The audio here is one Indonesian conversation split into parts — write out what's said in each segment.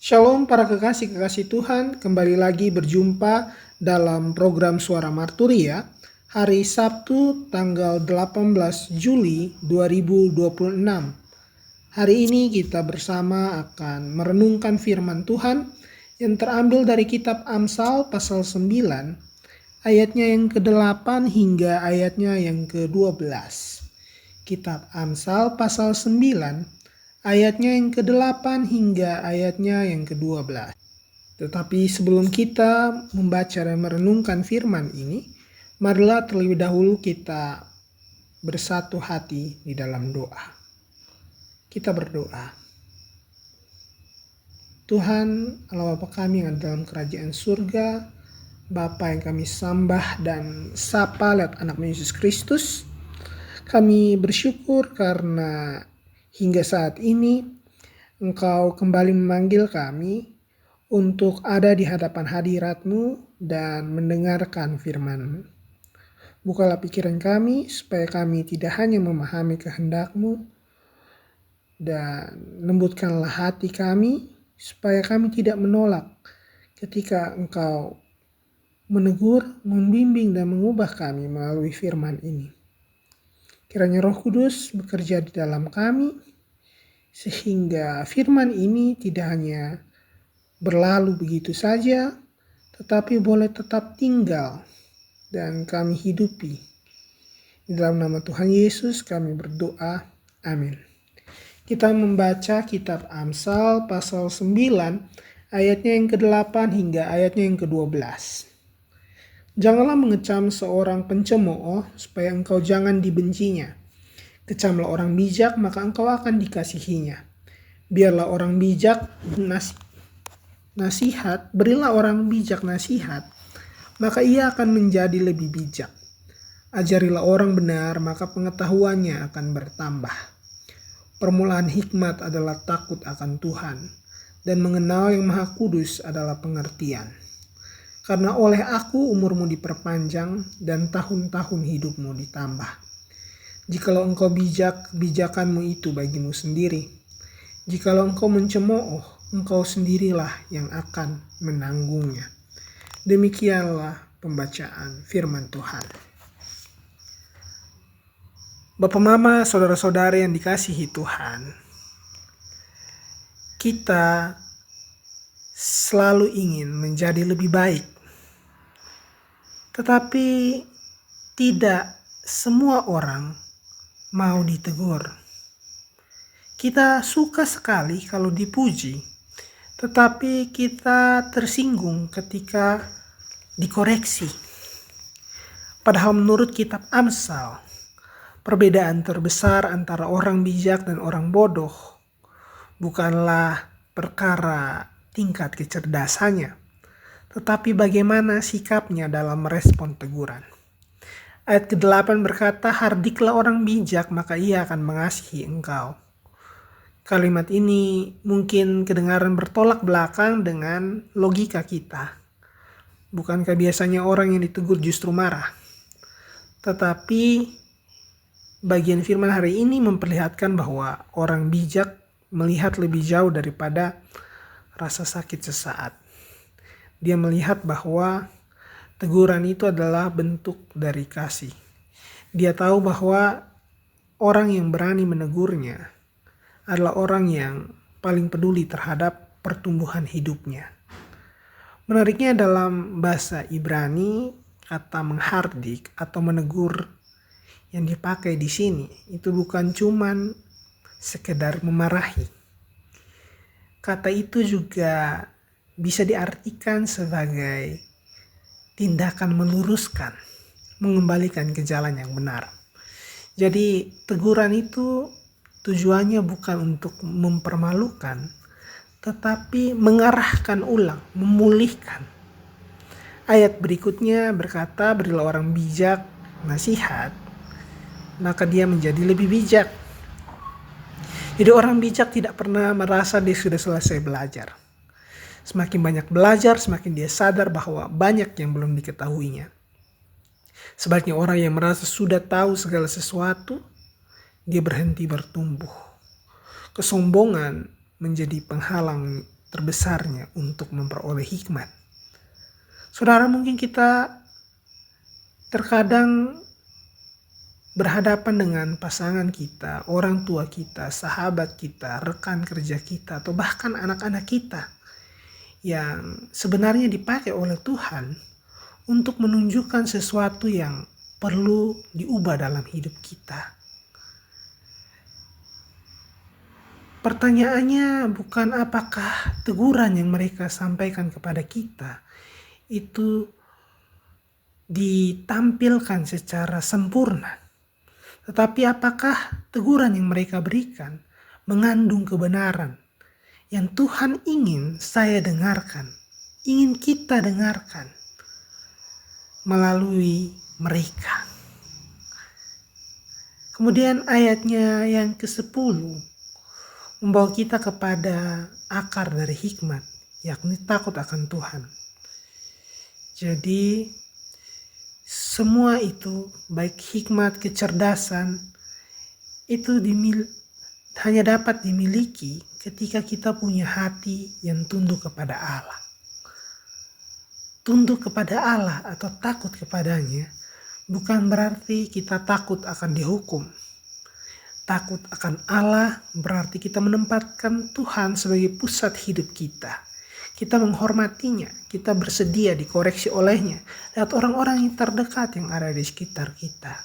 Shalom para kekasih-kekasih Tuhan, kembali lagi berjumpa dalam program Suara Marturi ya. Hari Sabtu tanggal 18 Juli 2026. Hari ini kita bersama akan merenungkan firman Tuhan yang terambil dari kitab Amsal pasal 9, ayatnya yang ke-8 hingga ayatnya yang ke-12. Kitab Amsal pasal 9, ayatnya yang ke-8 hingga ayatnya yang ke-12. Tetapi sebelum kita membaca dan merenungkan firman ini, marilah terlebih dahulu kita bersatu hati di dalam doa. Kita berdoa. Tuhan Allah Bapa kami yang ada dalam kerajaan surga, Bapa yang kami sembah dan sapa lewat anak Yesus Kristus, kami bersyukur karena hingga saat ini Engkau kembali memanggil kami untuk ada di hadapan hadirat-Mu dan mendengarkan firman-Mu. Bukalah pikiran kami supaya kami tidak hanya memahami kehendak-Mu, dan lembutkanlah hati kami supaya kami tidak menolak ketika Engkau menegur, membimbing dan mengubah kami melalui firman ini. Kiranya Roh Kudus bekerja di dalam kami, sehingga firman ini tidak hanya berlalu begitu saja, tetapi boleh tetap tinggal dan kami hidupi. Di dalam nama Tuhan Yesus kami berdoa. Amin. Kita membaca kitab Amsal pasal 9, ayatnya yang ke-8 hingga ayatnya yang ke-12. Janganlah mengecam seorang pencemooh supaya engkau jangan dibencinya. Kecamlah orang bijak, maka engkau akan dikasihinya. Biarlah orang bijak nasihat, berilah orang bijak nasihat, maka ia akan menjadi lebih bijak. Ajarilah orang benar, maka pengetahuannya akan bertambah. Permulaan hikmat adalah takut akan Tuhan, dan mengenal yang Maha Kudus adalah pengertian. Karena oleh aku umurmu diperpanjang, dan tahun-tahun hidupmu ditambah. Jikalau engkau bijak, kebijakanmu itu bagimu sendiri. Jikalau engkau mencemooh, engkau sendirilah yang akan menanggungnya. Demikianlah pembacaan firman Tuhan. Bapak Mama, saudara-saudara yang dikasihi Tuhan, kita selalu ingin menjadi lebih baik. Tetapi tidak semua orang mau ditegur. Kita suka sekali kalau dipuji, tetapi kita tersinggung ketika dikoreksi. Padahal menurut kitab Amsal, perbedaan terbesar antara orang bijak dan orang bodoh bukanlah perkara tingkat kecerdasannya, tetapi bagaimana sikapnya dalam merespon teguran. Ayat ke-8 berkata, hardiklah orang bijak, maka ia akan mengasihi engkau. Kalimat ini mungkin kedengaran bertolak belakang dengan logika kita. Bukankah biasanya orang yang ditegur justru marah? Tetapi bagian firman hari ini memperlihatkan bahwa orang bijak melihat lebih jauh daripada rasa sakit sesaat. Dia melihat bahwa teguran itu adalah bentuk dari kasih. Dia tahu bahwa orang yang berani menegurnya adalah orang yang paling peduli terhadap pertumbuhan hidupnya. Menariknya dalam bahasa Ibrani, kata menghardik atau menegur yang dipakai di sini itu bukan cuman sekedar memarahi. Kata itu juga bisa diartikan sebagai tindakan meluruskan, mengembalikan ke jalan yang benar. Jadi teguran itu tujuannya bukan untuk mempermalukan, tetapi mengarahkan ulang, memulihkan. Ayat berikutnya berkata, berilah orang bijak nasihat, maka dia menjadi lebih bijak. Jadi orang bijak tidak pernah merasa dia sudah selesai belajar. Semakin banyak belajar, semakin dia sadar bahwa banyak yang belum diketahuinya. Sebaliknya orang yang merasa sudah tahu segala sesuatu, dia berhenti bertumbuh. Kesombongan menjadi penghalang terbesarnya untuk memperoleh hikmat. Saudara, mungkin kita terkadang berhadapan dengan pasangan kita, orang tua kita, sahabat kita, rekan kerja kita, atau bahkan anak-anak kita yang sebenarnya dipakai oleh Tuhan untuk menunjukkan sesuatu yang perlu diubah dalam hidup kita. Pertanyaannya bukan apakah teguran yang mereka sampaikan kepada kita itu ditampilkan secara sempurna, tetapi apakah teguran yang mereka berikan mengandung kebenaran yang Tuhan ingin saya dengarkan, ingin kita dengarkan melalui mereka. Kemudian ayatnya yang ke-10 membawa kita kepada akar dari hikmat, yakni takut akan Tuhan. Jadi semua itu, baik hikmat, kecerdasan, itu hanya dapat dimiliki ketika kita punya hati yang tunduk kepada Allah. Tunduk kepada Allah atau takut kepadanya bukan berarti kita takut akan dihukum. Takut akan Allah berarti kita menempatkan Tuhan sebagai pusat hidup kita. Kita menghormatinya, kita bersedia dikoreksi olehnya lewat orang-orang yang terdekat yang ada di sekitar kita.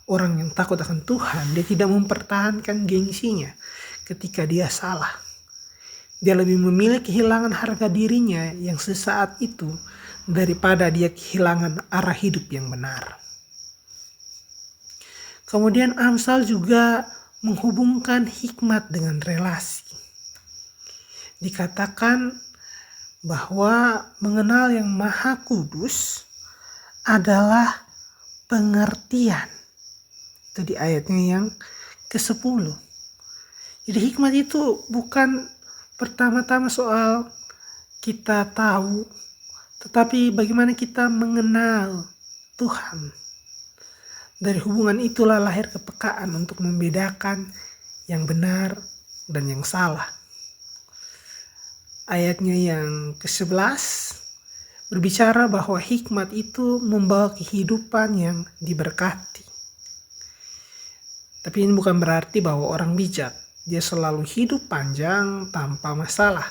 Orang yang takut akan Tuhan, dia tidak mempertahankan gengsinya ketika dia salah. Dia lebih memilih kehilangan harga dirinya yang sesaat itu daripada dia kehilangan arah hidup yang benar. Kemudian Amsal juga menghubungkan hikmat dengan relasi. Dikatakan bahwa mengenal yang Maha Kudus adalah pengertian. Itu di ayatnya yang ke-10. Jadi hikmat itu bukan pertama-tama soal kita tahu, tetapi bagaimana kita mengenal Tuhan. Dari hubungan itulah lahir kepekaan untuk membedakan yang benar dan yang salah. Ayatnya yang ke-11 berbicara bahwa hikmat itu membawa kehidupan yang diberkati. Tapi ini bukan berarti bahwa orang bijak dia selalu hidup panjang tanpa masalah.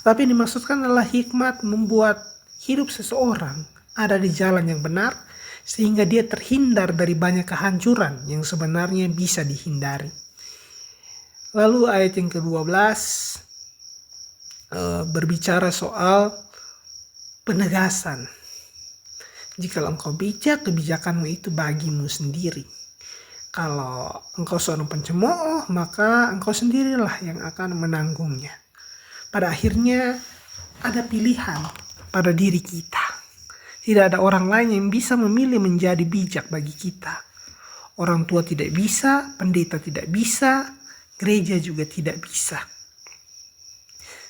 Tapi yang dimaksudkan adalah hikmat membuat hidup seseorang ada di jalan yang benar sehingga dia terhindar dari banyak kehancuran yang sebenarnya bisa dihindari. Lalu ayat yang ke-12 berbicara soal penegasan. Jika engkau bijak, kebijakanmu itu bagimu sendiri. Kalau engkau seorang pencemooh, maka engkau sendirilah yang akan menanggungnya. Pada akhirnya ada pilihan pada diri kita. Tidak ada orang lain yang bisa memilih menjadi bijak bagi kita. Orang tua tidak bisa, pendeta tidak bisa, gereja juga tidak bisa.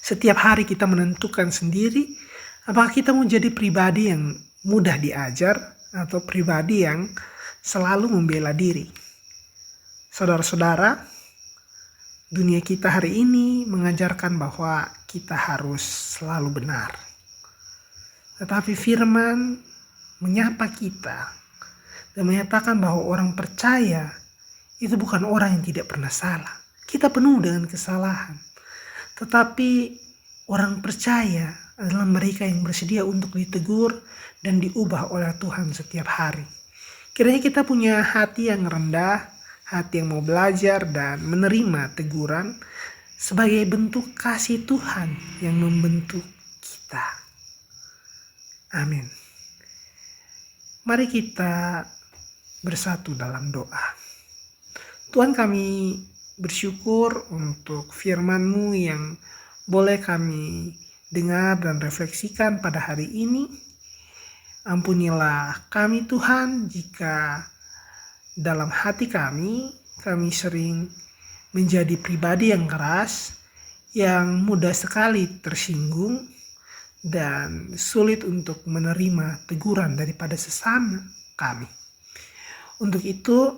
Setiap hari kita menentukan sendiri apakah kita mau jadi pribadi yang mudah diajar atau pribadi yang selalu membela diri. Saudara-saudara, dunia kita hari ini mengajarkan bahwa kita harus selalu benar. Tetapi firman menyapa kita dan menyatakan bahwa orang percaya itu bukan orang yang tidak pernah salah. Kita penuh dengan kesalahan. Tetapi orang percaya adalah mereka yang bersedia untuk ditegur dan diubah oleh Tuhan setiap hari. Kiranya kita punya hati yang rendah, hati yang mau belajar dan menerima teguran sebagai bentuk kasih Tuhan yang membentuk kita. Amin. Mari kita bersatu dalam doa. Tuhan, kami bersyukur untuk firman-Mu yang boleh kami dengar dan refleksikan pada hari ini. Ampunilah kami Tuhan jika dalam hati kami sering menjadi pribadi yang keras, yang mudah sekali tersinggung dan sulit untuk menerima teguran daripada sesama kami. Untuk itu,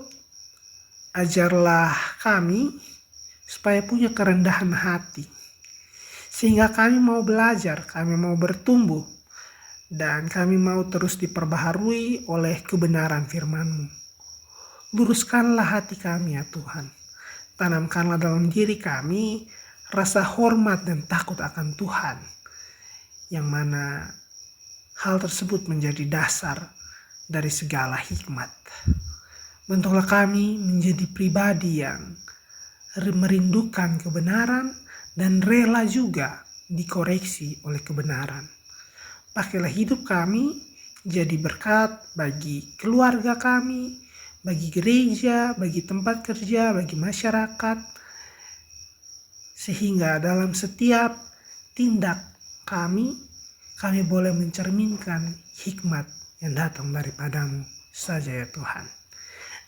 ajarlah kami supaya punya kerendahan hati, Sehingga kami mau belajar, kami mau bertumbuh, dan kami mau terus diperbaharui oleh kebenaran firman-Mu. Luruskanlah hati kami ya Tuhan. Tanamkanlah dalam diri kami rasa hormat dan takut akan Tuhan, yang mana hal tersebut menjadi dasar dari segala hikmat. Bentuklah kami menjadi pribadi yang merindukan kebenaran dan rela juga dikoreksi oleh kebenaran. Pakailah hidup kami jadi berkat bagi keluarga kami, bagi gereja, bagi tempat kerja, bagi masyarakat, sehingga dalam setiap tindak kami boleh mencerminkan hikmat yang datang daripada-Mu saja ya Tuhan.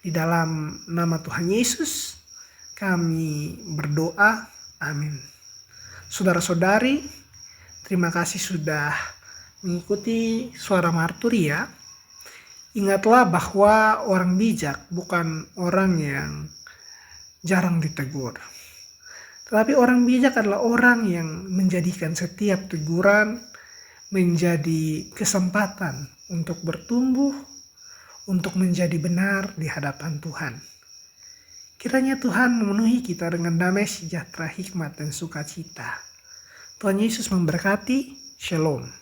Di dalam nama Tuhan Yesus kami berdoa, amin. Saudara-saudari, terima kasih sudah mengikuti Suara Marturi ya. Ingatlah bahwa orang bijak bukan orang yang jarang ditegur. Tetapi orang bijak adalah orang yang menjadikan setiap teguran menjadi kesempatan untuk bertumbuh, untuk menjadi benar di hadapan Tuhan. Kiranya Tuhan memenuhi kita dengan damai sejahtera, hikmat, dan sukacita. Tuhan Yesus memberkati. Shalom.